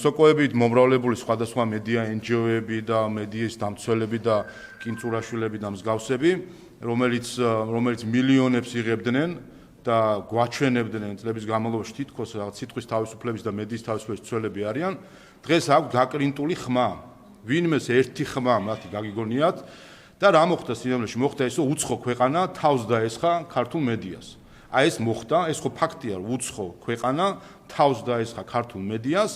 სოკოებით მომრავლებული სხვადასხვა მედია NGO-ები და მედიის დამცველები და კინწურაშვილები და მსგავსები, რომელიც მილიონებს იღებდნენ და გვაჩვენებდნენ წლების განმავლობაში თითქოს რაღაც სიტყვის თავისუფლების და მედიის თავისუფლების მცველები არიან, დღეს აქვს გაკრინტული ხმა. ვინმეს ერთი ხმა მათი გაგიგონიათ და რა მოხდა სინამდვილეში? მოხდა ის, რომ უცხო ქვეყანა თავს დაესხა ქართულ მედიას. აი ეს მოხდა, ეს ხო ფაქტია, რომ უცხო ქვეყანა თავს დაესხა ქართულ მედიას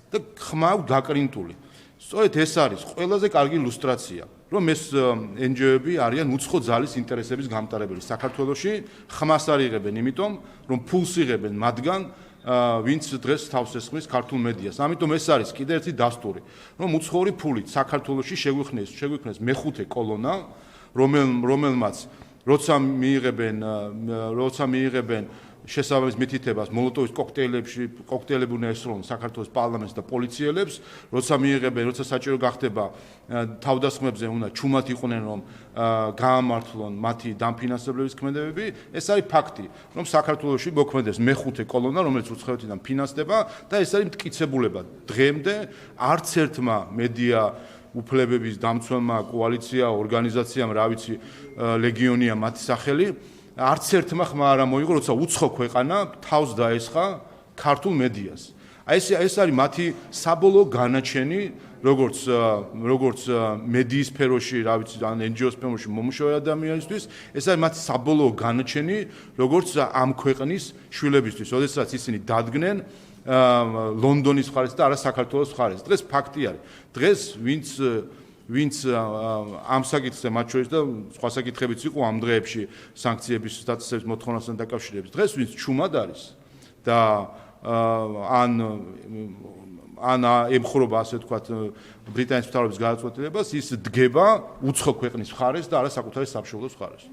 და ხმა აქვს გაკრინტული. სწორედ ეს არის ყველაზე კარგი ილუსტრაცია, რომ ეს NGO-ები არიან უცხო ძალის ინტერესების გამტარებელი საქართველოში, ხმას არ იღებენ, იმიტომ რომ ფულს იღებენ მათგან, ვინც დღეს თავს ესხმის ქართულ მედიას. ამიტომ ეს არის კიდევ ერთი დასტური, რომ უცხოური ფულით საქართველოში შეგვიქმნეს მეხუთე კოლონა, რომელმაც როცა მიიღებენ შესაბამის მითითებას მოლოტოვის კოქტეილები უნდა ესროლონ საქართველოს პარლამენტს და პოლიციელებს, როცა საჭირო გახდება თავდასხმებზე უნდა ჩუმად იყვნენ, რომ გაამართლონ მათი დამფინანსებლების ქმედებები. ეს არის ფაქტი, რომ საქართველოში მოქმედებს მეხუთე კოლონა, რომელიც უცხოეთიდან ფინანსდება და ეს არის მტკიცებულება. დღემდე არც ერთმა მედია უფლებების დამცველმა კოალიცია, ორგანიზაციამ, რა ვიცი, ლეგიონია მათი სახელი, არც ერთმა ხმა არ მოიღო, როცა უცხო ქვეყანა თავს დაესხა ქართულ მედიას. ეს არის მათი საბოლოო განაჩენი, როგორც მედიის სფეროში, რა ვიცი, ან NGO სფეროში მომუშავე ადამიანისთვის, ეს არის მათი საბოლოო განაჩენი, როგორც ამ ქვეყნის შვილებისთვის, როდესაც ისინი დადგნენ ლონდონის მხარეს და არა საქართველოს მხარეს. დღეს ფაქტი არის. დღეს ვინც ამ საკითხზე მათ შორის და სხვა საკითხებიც იყო ამ დღეებში სანქციების სტატუსების მოთხოვნასთან დაკავშირებით. დღეს ვინც ჩუმად არის და ან ემხრობა, ასე ვთქვათ, ბრიტანეთის მთავრობის გადაწყვეტილებას, ის დგება უცხო ქვეყნის მხარეს და არა საკუთარი სამშობლოს მხარეს.